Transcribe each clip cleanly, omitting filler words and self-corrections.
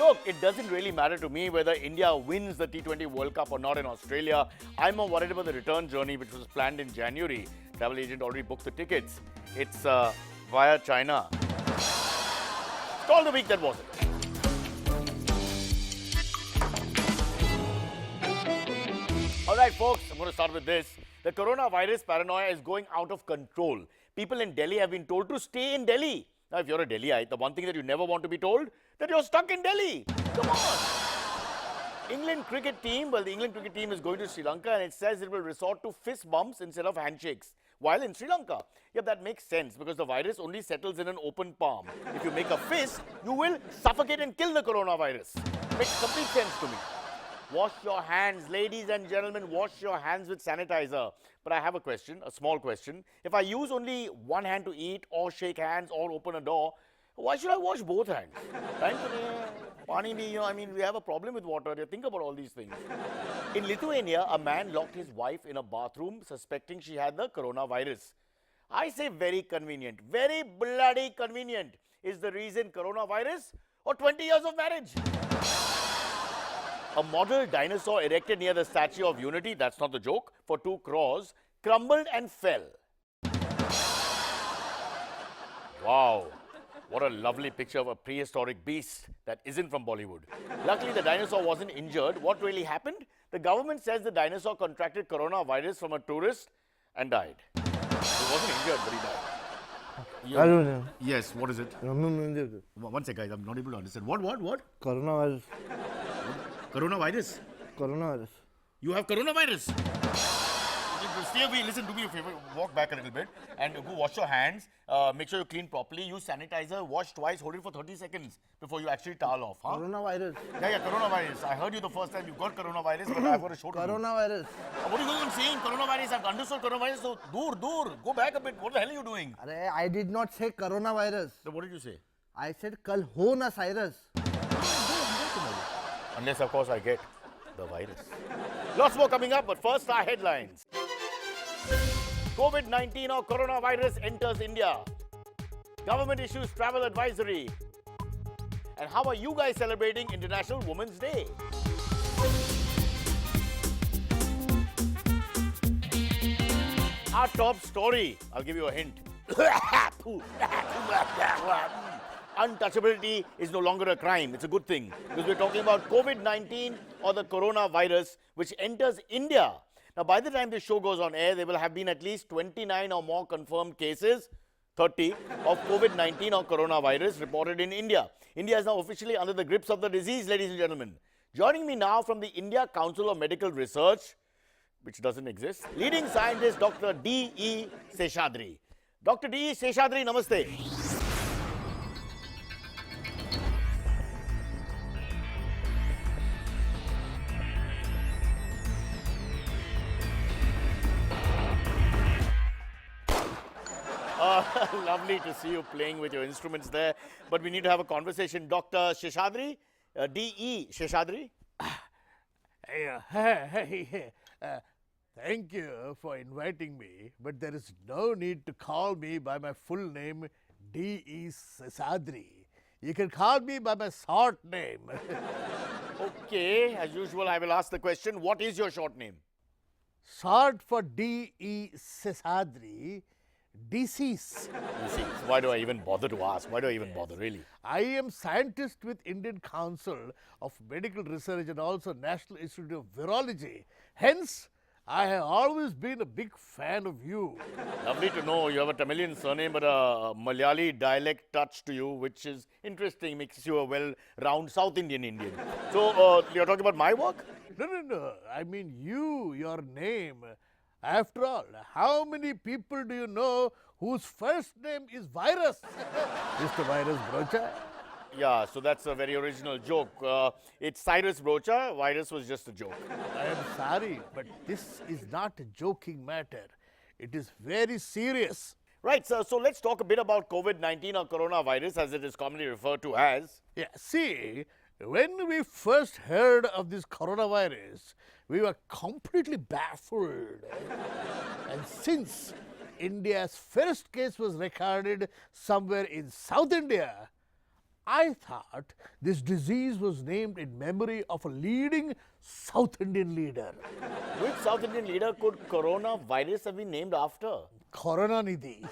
Look, it doesn't really matter to me whether India wins the T20 World Cup or not in Australia. I'm more worried about the return journey, which was planned in January. Travel agent already booked the tickets. It's via China. It's all the week that wasn't. All right, folks, I'm going to start with this. The coronavirus paranoia is going out of control. People in Delhi have been told to stay in Delhi. Now, if you're a Delhiite, the one thing that you never want to be told, that you're stuck in Delhi. Come on. England cricket team, well, the England cricket team is going to Sri Lanka and it says it will resort to fist bumps instead of handshakes while in Sri Lanka. Yeah, that makes sense because the virus only settles in an open palm. If you make a fist, you will suffocate and kill the coronavirus. Makes complete sense to me. Wash your hands, ladies and gentlemen, wash your hands with sanitizer. But I have a question, a small question. If I use only one hand to eat or shake hands or open a door, why should I wash both hands? Right? I mean, we have a problem with water. Think about all these things. In Lithuania, a man locked his wife in a bathroom suspecting she had the coronavirus. I say very convenient, very bloody convenient. Is the reason coronavirus or 20 years of marriage? A model dinosaur erected near the Statue of Unity, that's not the joke, for 2 crores, crumbled and fell. Wow, what a lovely picture of a prehistoric beast that isn't from Bollywood. Luckily, the dinosaur wasn't injured. What really happened? The government says the dinosaur contracted coronavirus from a tourist and died. He wasn't injured, but he died. I don't know. Yes, what is it? One second, guys, I'm not able to understand. What? Coronavirus. Coronavirus? Coronavirus. You have coronavirus? Stay away, listen, do me a favor, walk back a little bit and go wash your hands, make sure you clean properly, use sanitizer, wash twice, hold it for 30 seconds before you actually towel off. Huh? Coronavirus. Yeah, coronavirus. I heard you the first time you got coronavirus, but I've got a show to do. Coronavirus. What are you going on saying? Coronavirus, I've understood coronavirus, so dur, go back a bit. What the hell are you doing? I did not say coronavirus. So what did you say? I said kal ho na Cyrus. Unless, of course, I get the virus. Lots more coming up, but first our headlines. COVID-19 or coronavirus enters India. Government issues travel advisory. And how are you guys celebrating International Women's Day? Our top story, I'll give you a hint. Untouchability is no longer a crime. It's a good thing because we're talking about COVID-19 or the coronavirus which enters India. Now, by the time this show goes on air, there will have been at least 29 or more confirmed cases, 30, of COVID-19 or coronavirus reported in India. India is now officially under the grips of the disease, ladies and gentlemen. Joining me now from the India Council of Medical Research, which doesn't exist, leading scientist Dr. D.E. Seshadri. Dr. D.E. Seshadri, namaste. Lovely to see you playing with your instruments there. But we need to have a conversation. Dr. Seshadri, D.E. Seshadri. Thank you for inviting me, but there is no need to call me by my full name, D.E. Seshadri. You can call me by my short name. Okay, as usual, I will ask the question. What is your short name? Short for D.E. Seshadri. Disease. Why do I even bother to ask? Why do I even bother, really? I am scientist with Indian Council of Medical Research and also National Institute of Virology. Hence, I have always been a big fan of you. Lovely to know you have a Tamilian surname but a Malayali dialect touch to you, which is interesting, makes you a well-round South Indian. So, you're talking about my work? No. I mean your name. After all, how many people do you know whose first name is Virus? Mr. Cyrus Broacha? Yeah, so that's a very original joke. It's Cyrus Broacha. Virus was just a joke. I am sorry, but this is not a joking matter. It is very serious. Right, sir. So let's talk a bit about COVID-19 or coronavirus, as it is commonly referred to as. Yeah, see, when we first heard of this coronavirus, we were completely baffled. And since India's first case was recorded somewhere in South India, I thought this disease was named in memory of a leading South Indian leader. Which South Indian leader could coronavirus have been named after? Karunanidhi.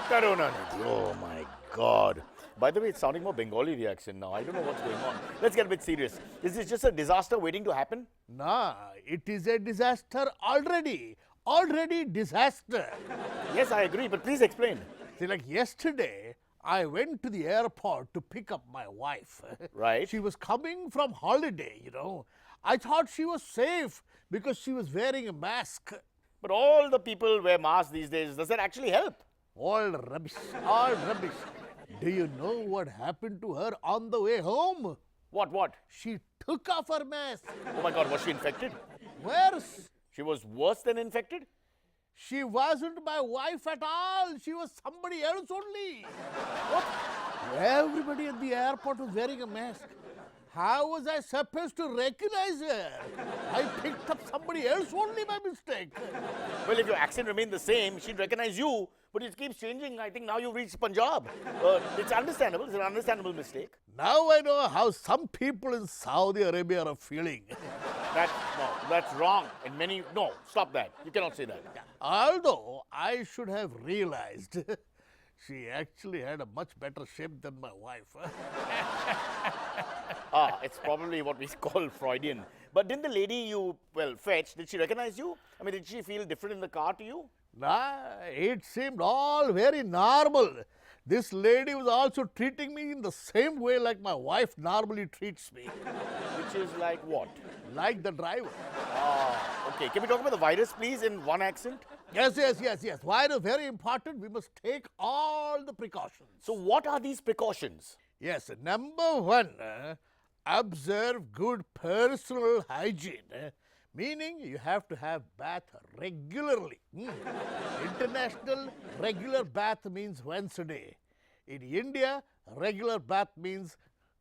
Karunanidhi. Oh my God. By the way, it's sounding more Bengali, the accent now. I don't know what's going on. Let's get a bit serious. Is this just a disaster waiting to happen? Nah, it is a disaster already. Already disaster. Yes, I agree, but please explain. See, like yesterday, I went to the airport to pick up my wife. Right. She was coming from holiday, you know. I thought she was safe because she was wearing a mask. But all the people wear masks these days. Does that actually help? All rubbish, all rubbish. Do you know what happened to her on the way home? What? She took off her mask. Oh my God, was she infected? Worse, She was worse than infected? she wasn't my wife at all. She was somebody else only. What? Everybody at the airport was wearing a mask. How was I supposed to recognize her? I picked up somebody else only by mistake. Well, if your accent remained the same, she'd recognize you, but it keeps changing. I think now you've reached Punjab. It's understandable. It's an understandable mistake. Now I know how some people in Saudi Arabia are feeling. That's wrong. And no, stop that. You cannot say that. Although I should have realized she actually had a much better shape than my wife. It's probably what we call Freudian. But didn't the lady you, fetched, did she recognize you? I mean, did she feel different in the car to you? Nah, it seemed all very normal. This lady was also treating me in the same way like my wife normally treats me. Which is like what? Like the driver. Okay. Can we talk about the virus, please, in one accent? Yes. Why is very important? We must take all the precautions. So what are these precautions? Yes, number one, observe good personal hygiene. Meaning you have to have bath regularly. International regular bath means once a day. In India, regular bath means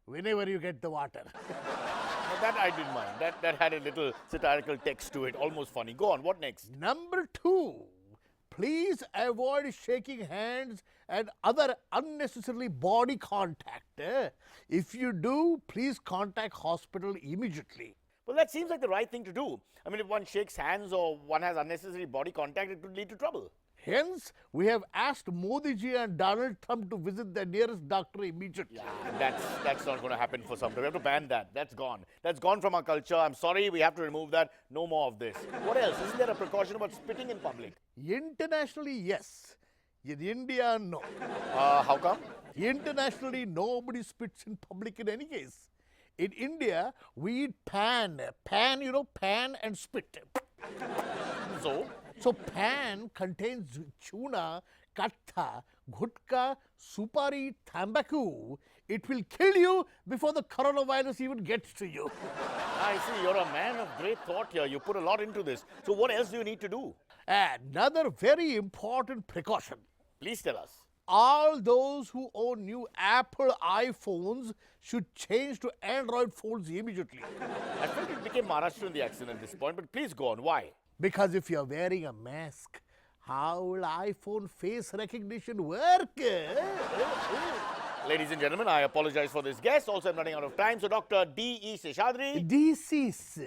whenever you get the water. Now that I didn't mind. That had a little satirical text to it, almost funny. Go on, what next? Number two, please avoid shaking hands and other unnecessarily body contact. If you do, please contact hospital immediately. Well, that seems like the right thing to do. I mean, if one shakes hands or one has unnecessary body contact, it could lead to trouble. Hence, we have asked Modi ji and Donald Trump to visit their nearest doctor immediately. Yeah, that's not going to happen for some time. We have to ban that. That's gone. That's gone from our culture. I'm sorry, we have to remove that. No more of this. What else? Isn't there a precaution about spitting in public? Internationally, yes. In India, no. How come? Internationally, nobody spits in public in any case. In India, we eat pan. Pan, pan and spit. So pan contains tuna, kattha, gutka, supari, tobacco. It will kill you before the coronavirus even gets to you. I see, you're a man of great thought here. You put a lot into this. So what else do you need to do? Another very important precaution. Please tell us. All those who own new Apple iPhones should change to Android phones immediately. I felt it became Maharashtrian, the accent at this point, but please go on. Why? Because if you're wearing a mask, how will iPhone face recognition work? Ladies and gentlemen, I apologize for this guest. Also, I'm running out of time. So, Dr. D.E. Seshadri. Disease.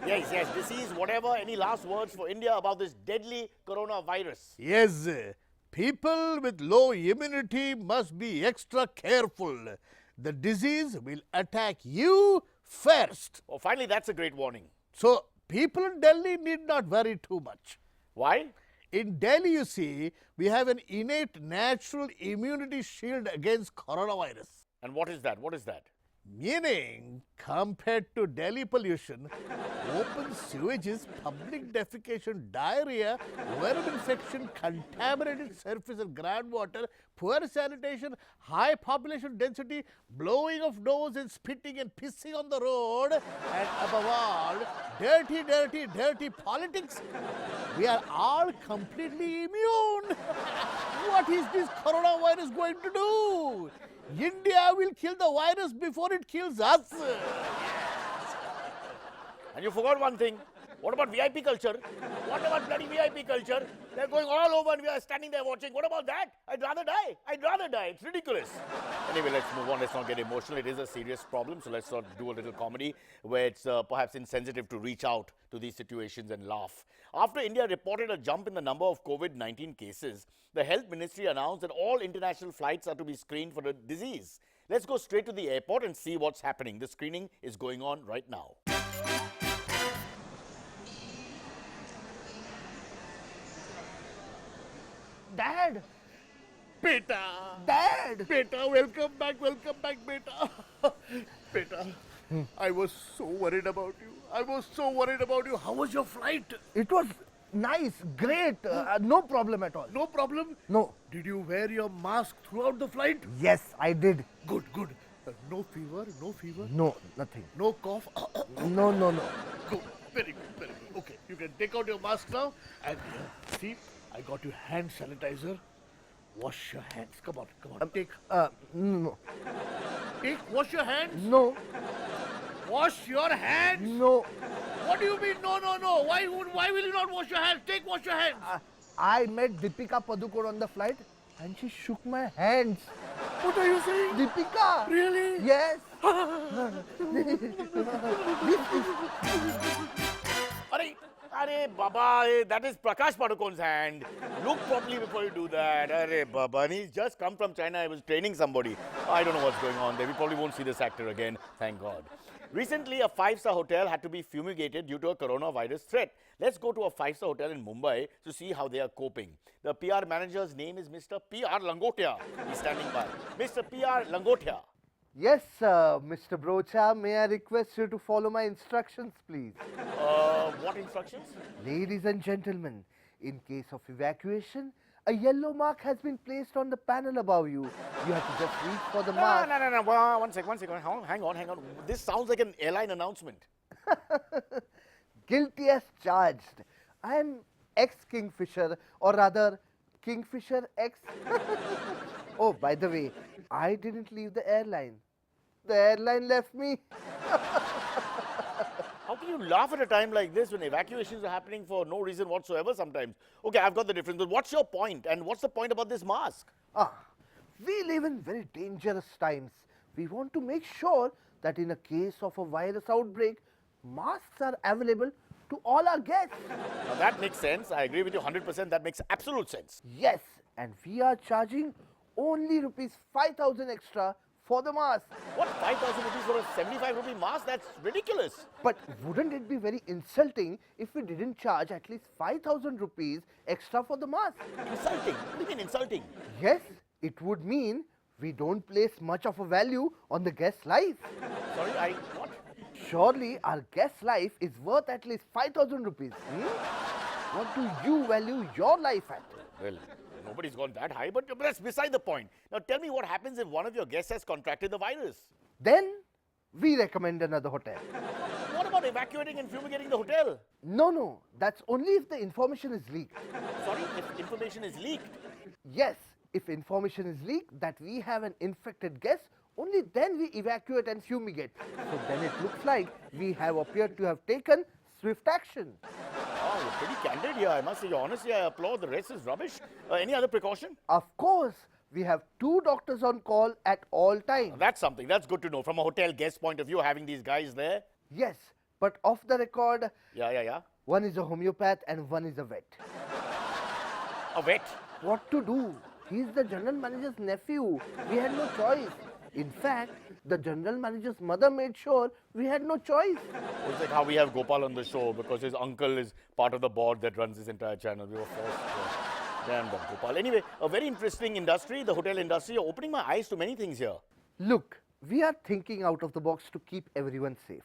Yes, disease, whatever. Any last words for India about this deadly coronavirus? Yes. People with low immunity must be extra careful. The disease will attack you first. Oh, finally, that's a great warning. So, people in Delhi need not worry too much. Why? In Delhi, you see, we have an innate natural immunity shield against coronavirus. And what is that? Meaning, compared to Delhi pollution, open sewages, public defecation, diarrhea, worm infection, contaminated surface and groundwater, poor sanitation, high population density, blowing of nose and spitting and pissing on the road, and above all, dirty politics, we are all completely immune. What is this coronavirus going to do? India will kill the virus before it kills us. And you forgot one thing. What about VIP culture? What about bloody VIP culture? They're going all over and we are standing there watching. What about that? I'd rather die. I'd rather die. It's ridiculous. Anyway, let's move on. Let's not get emotional. It is a serious problem. So let's not do a little comedy where it's perhaps insensitive to reach out to these situations and laugh. After India reported a jump in the number of COVID-19 cases, the Health Ministry announced that all international flights are to be screened for the disease. Let's go straight to the airport and see what's happening. The screening is going on right now. Dad! Beta! Dad! Beta, welcome back, beta. Beta, I was so worried about you. How was your flight? It was nice, great, no problem at all. No problem? No. Did you wear your mask throughout the flight? Yes, I did. Good. No fever? No, nothing. No cough? No. Good. Very good. Okay, you can take out your mask now. And see, I got you hand sanitizer. Wash your hands. Come on. Take. No. Wash your hands. No. Wash your hands. No. What do you mean? No. Why will you not wash your hands? Wash your hands. I met Deepika Padukone on the flight and she shook my hands. What are you saying? Deepika! Really? Yes. Arey, Baba, that is Prakash Padukone's hand. Look properly before you do that. Arey, Baba, and he's just come from China. He was training somebody. I don't know what's going on there. We probably won't see this actor again. Thank God. Recently, a five-star hotel had to be fumigated due to a coronavirus threat. Let's go to a five-star hotel in Mumbai to see how they are coping. The PR manager's name is Mr. P.R. Langotia. He's standing by. Mr. P.R. Langotia. Yes, Mr. Broacha, may I request you to follow my instructions, please? What instructions? Ladies and gentlemen, in case of evacuation, a yellow mark has been placed on the panel above you. You have to just reach for the mark. No. One second. Hang on. This sounds like an airline announcement. Guilty as charged. I am ex-Kingfisher, or rather, Kingfisher ex. Oh, by the way, I didn't leave the airline. The airline left me. How can you laugh at a time like this when evacuations are happening for no reason whatsoever sometimes? Okay, I've got the difference, but what's your point? And what's the point about this mask? We live in very dangerous times. We want to make sure that in a case of a virus outbreak, masks are available to all our guests. Now that makes sense. I agree with you 100%. That makes absolute sense. Yes, and we are charging only rupees 5,000 extra for the mask. What, 5,000 rupees for a 75 rupee mask? That's ridiculous. But wouldn't it be very insulting if we didn't charge at least 5,000 rupees extra for the mask? Insulting? What do you mean insulting? Yes, it would mean we don't place much of a value on the guest's life. Sorry, what? Surely our guest's life is worth at least 5,000 rupees. What do you value your life at? Well, nobody's gone that high, but that's beside the point. Now tell me what happens if one of your guests has contracted the virus? Then we recommend another hotel. What about evacuating and fumigating the hotel? No, that's only if the information is leaked. Sorry, if information is leaked? Yes, if information is leaked that we have an infected guest, only then we evacuate and fumigate. So then it looks like we have appeared to have taken swift action. Oh, you're pretty candid here. I must say, honestly, I applaud. The rest is rubbish. Any other precaution? Of course, we have 2 doctors on call at all times. That's something. That's good to know. From a hotel guest point of view, having these guys there. Yes, but off the record, Yeah. one is a homeopath and one is a vet. A vet? What to do? He's the general manager's nephew. We had no choice. In fact, the general manager's mother made sure we had no choice. It's like how we have Gopal on the show because his uncle is part of the board that runs this entire channel. We were forced to. Damn that Gopal. Anyway, a very interesting industry, the hotel industry. You're opening my eyes to many things here. Look, we are thinking out of the box to keep everyone safe.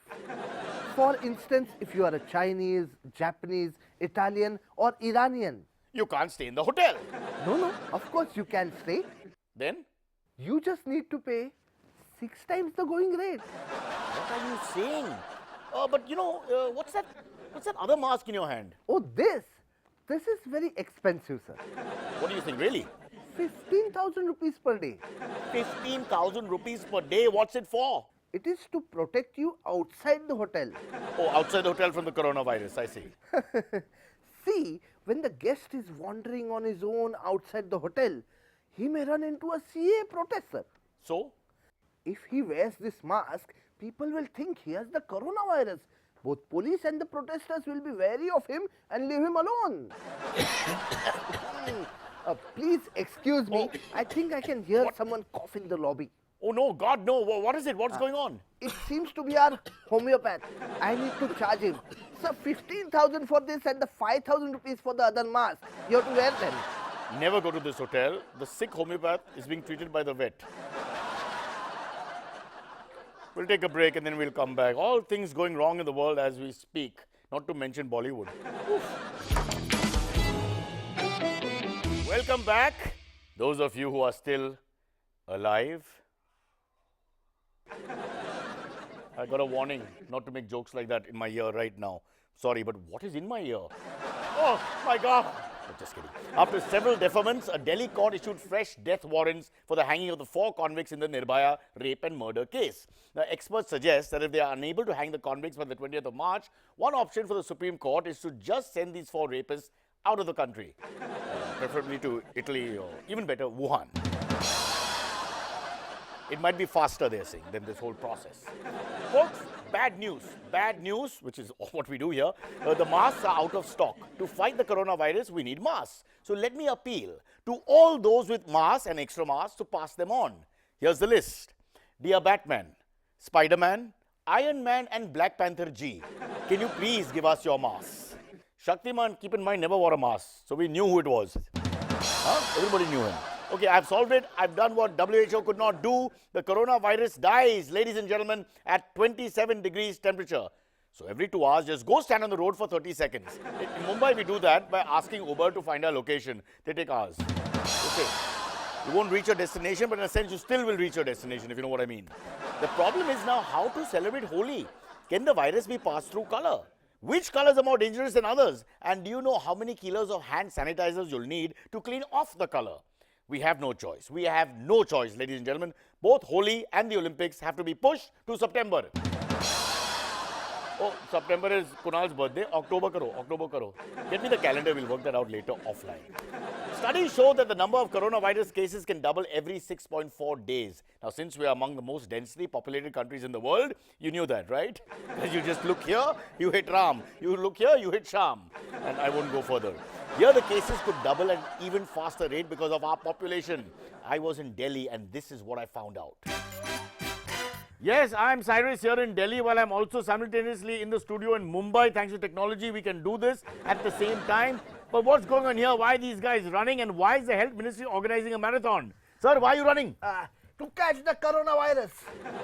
For instance, if you are a Chinese, Japanese, Italian or Iranian. You can't stay in the hotel. No, of course you can stay. Then? You just need to pay 6 times the going rate. What are you saying? But you know, what's that other mask in your hand? Oh, this is very expensive, sir. What do you think, really? 15,000 rupees per day. 15,000 rupees per day, what's it for? It is to protect you outside the hotel. Oh, outside the hotel from the coronavirus, I see. See, when the guest is wandering on his own outside the hotel, he may run into a CA protester. So? If he wears this mask, people will think he has the coronavirus. Both police and the protesters will be wary of him and leave him alone. Please excuse me. I think I can hear someone cough in the lobby. Oh no, God, no. What is it? What's going on? It seems to be our homeopath. I need to charge him. Sir, 15,000 for this and the 5,000 rupees for the other mask. You have to wear them. Never go to this hotel. The sick homeopath is being treated by the vet. We'll take a break and then we'll come back. All things going wrong in the world as we speak, not to mention Bollywood. Welcome back. Those of you who are still alive. I got a warning not to make jokes like that in my ear right now. Sorry, but what is in my ear? Oh my God. No, just kidding. After several deferments, a Delhi court issued fresh death warrants for the hanging of the 4 convicts in the Nirbhaya rape and murder case. Now, experts suggest that if they are unable to hang the convicts by the 20th of March, one option for the Supreme Court is to just send these 4 rapists out of the country, preferably to Italy or even better, Wuhan. It might be faster, they're saying, than this whole process. Folks, bad news. Bad news, which is what we do here. The masks are out of stock. To fight the coronavirus, we need masks. So let me appeal to all those with masks and extra masks to pass them on. Here's the list. Dear Batman, Spider-Man, Iron Man and Black Panther G, can you please give us your masks? Shaktiman, keep in mind, never wore a mask. So we knew who it was. Huh? Everybody knew him. Okay, I've solved it. I've done what WHO could not do. The coronavirus dies, ladies and gentlemen, at 27 degrees temperature. So every 2 hours, just go stand on the road for 30 seconds. In Mumbai, we do that by asking Uber to find our location. They take hours. Okay. You won't reach your destination, but in a sense, you still will reach your destination, if you know what I mean. The problem is now how to celebrate Holi. Can the virus be passed through color? Which colors are more dangerous than others? And do you know how many kilos of hand sanitizers you'll need to clean off the color? We have no choice. We have no choice, ladies and gentlemen. Both Holi and the Olympics have to be pushed to September. Oh, September is Kunal's birthday. October karo. Get me the calendar. We'll work that out later offline. Studies show that the number of coronavirus cases can double every 6.4 days. Now, since we are among the most densely populated countries in the world, you knew that, right? Because you just look here, you hit Ram. You look here, you hit Sham. And I won't go further. Here, the cases could double at an even faster rate because of our population. I was in Delhi and this is what I found out. Yes, I'm Cyrus here in Delhi while I'm also simultaneously in the studio in Mumbai. Thanks to technology, we can do this at the same time. But what's going on here? Why are these guys running and why is the Health Ministry organizing a marathon? Sir, why are you running? To catch the coronavirus.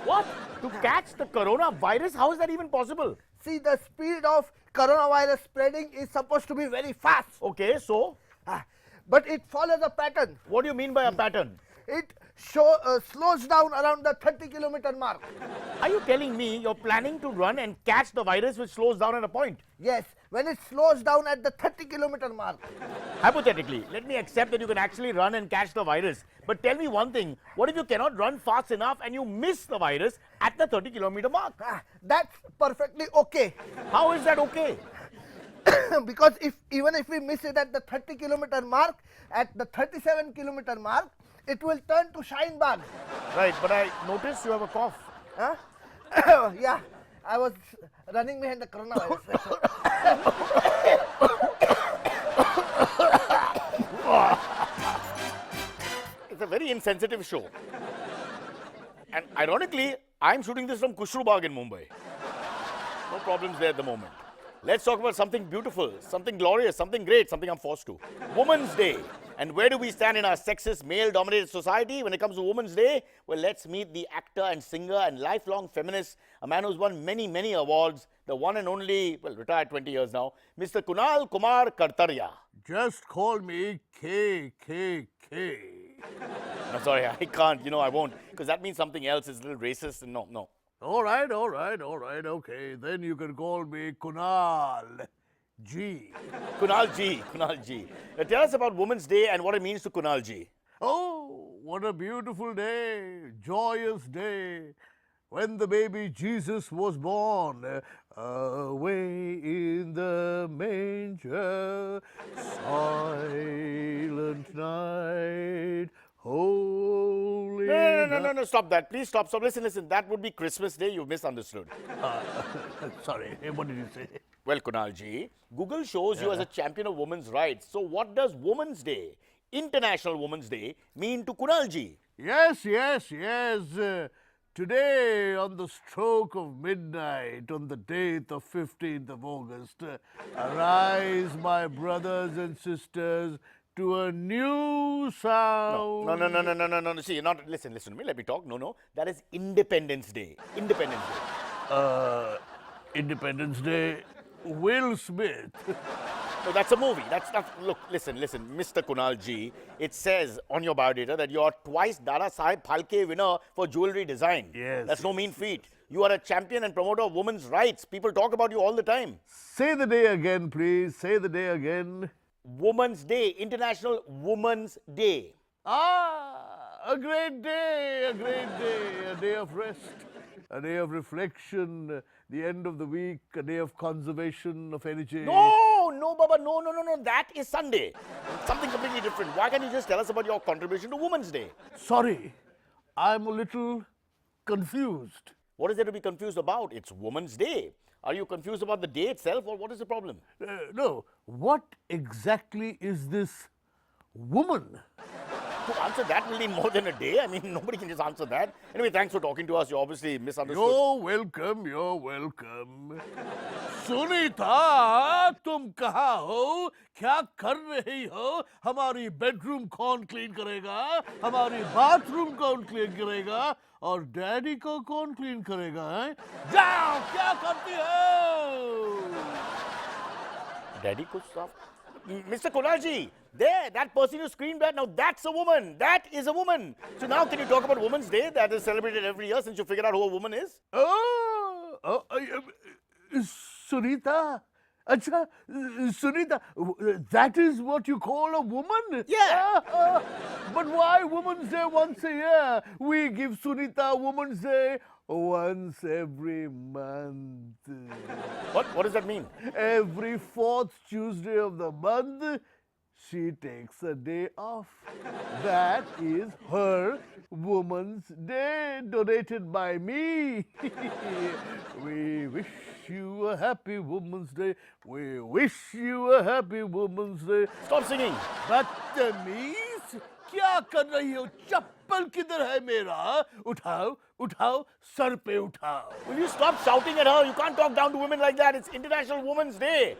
What? To catch the coronavirus? How is that even possible? See, the speed of coronavirus spreading is supposed to be very fast. Okay, so? But it follows a pattern. What do you mean by a pattern? It slows down around the 30-kilometer mark. Are you telling me you're planning to run and catch the virus which slows down at a point? Yes, when it slows down at the 30-kilometer mark. Hypothetically, let me accept that you can actually run and catch the virus. But tell me one thing, what if you cannot run fast enough and you miss the virus at the 30-kilometer mark? That's perfectly okay. How is that okay? Because even if we miss it at the 30-kilometer mark, at the 37-kilometer mark, it will turn to shine bug. Right, but I noticed you have a cough. Huh? Yeah, I was running behind the coronavirus. It's a very insensitive show. And ironically, I'm shooting this from Kushrubag in Mumbai. No problems there at the moment. Let's talk about something beautiful, something glorious, something great, something I'm forced to. Women's Day. And where do we stand in our sexist, male-dominated society when it comes to Women's Day? Well, let's meet the actor and singer and lifelong feminist, a man who's won many, many awards, the one and only, well, retired 20 years now, Mr. Kunal Kumar Kartaria. Just call me KKK. No, sorry, I can't. I won't. Because that means something else. It's a little racist. And no. All right, okay. Then you can call me Kunal G. Kunal G. Tell us about Women's Day and what it means to Kunal G. Oh, what a beautiful day, joyous day. when the baby Jesus was born, away in the manger, silent night, holy No, stop that. Please stop. Listen. That would be Christmas Day. You've misunderstood. Sorry, what did you say? Well, Kunalji, Google shows you as a champion of women's rights. So what does Women's Day, International Women's Day, mean to Kunalji? Yes. Today, on the stroke of midnight, on the date of 15th of August, arise, my brothers and sisters, to a new sound. No. See, listen to me. Let me talk. No. That is Independence Day. Independence Day. Independence Day, Will Smith. No, that's a movie. Look, listen, Mr. Kunalji. It says on your biodata that you are twice Dada Saheb Phalke winner for jewelry design. Yes. That's no mean feat. You are a champion and promoter of women's rights. People talk about you all the time. Say the day again, please. Say the day again. Women's Day, International Women's Day. A great day, a day of rest, a day of reflection, the end of the week, a day of conservation of energy. No, Baba, no. That is Sunday. Something completely different. Why can't you just tell us about your contribution to Women's Day? Sorry, I'm a little confused. What is there to be confused about? It's Women's Day. Are you confused about the day itself, or what is the problem? No, what exactly is this woman? To answer that will need more than a day. I mean, nobody can just answer that. Anyway, thanks for talking to us. You obviously misunderstood. You're welcome. Sunita, तुम कहाँ हो? क्या कर रही हो? हमारी bedroom कौन clean करेगा? हमारी बाथरूम कौन क्लीन करेगा? और डैडी को कौन क्लीन करेगा? हैं? जाओ, क्या करती हो? Daddy could stop. Mr. Kunalji, there, that person you screamed at, now that's a woman. That is a woman. So now can you talk about Women's Day that is celebrated every year since you figured out who a woman is? Sunita? Acha, Sunita, that is what you call a woman? Yeah. But why Women's Day once a year? We give Sunita Women's Day once every month. What does that mean? Every fourth Tuesday of the month, she takes a day off. That is her Woman's Day, donated by me. We wish you a happy Woman's Day. We wish you a happy Woman's Day. Stop singing. बदतमीज, क्या कर रही हो? चप्पल किधर है मेरा? उठाओ, sir पे उठाओ. Will you stop shouting at her? You can't talk down to women like that. It's International Women's Day.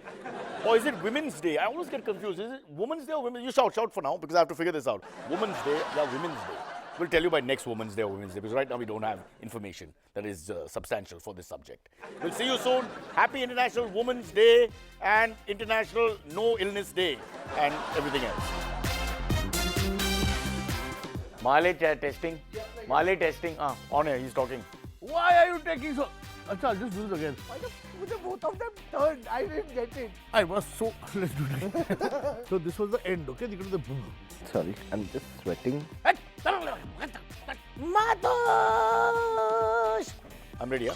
Or is it Women's Day? I always get confused. Is it Women's Day or Women's Day? You shout for now because I have to figure this out. Women's Day, yeah, Women's Day. We'll tell you by next Women's Day or Women's Day because right now we don't have information that is substantial for this subject. We'll see you soon. Happy International Women's Day and International No Illness Day and everything else. Mileage testing. Mileage testing. On air, he's talking. Why are you taking so... Achha, I'll just do it again. Both of them turned. I didn't get it. I was so... Let's do it again. So this was the end, okay? You got the... Sorry, I'm just sweating. I'm ready, yeah?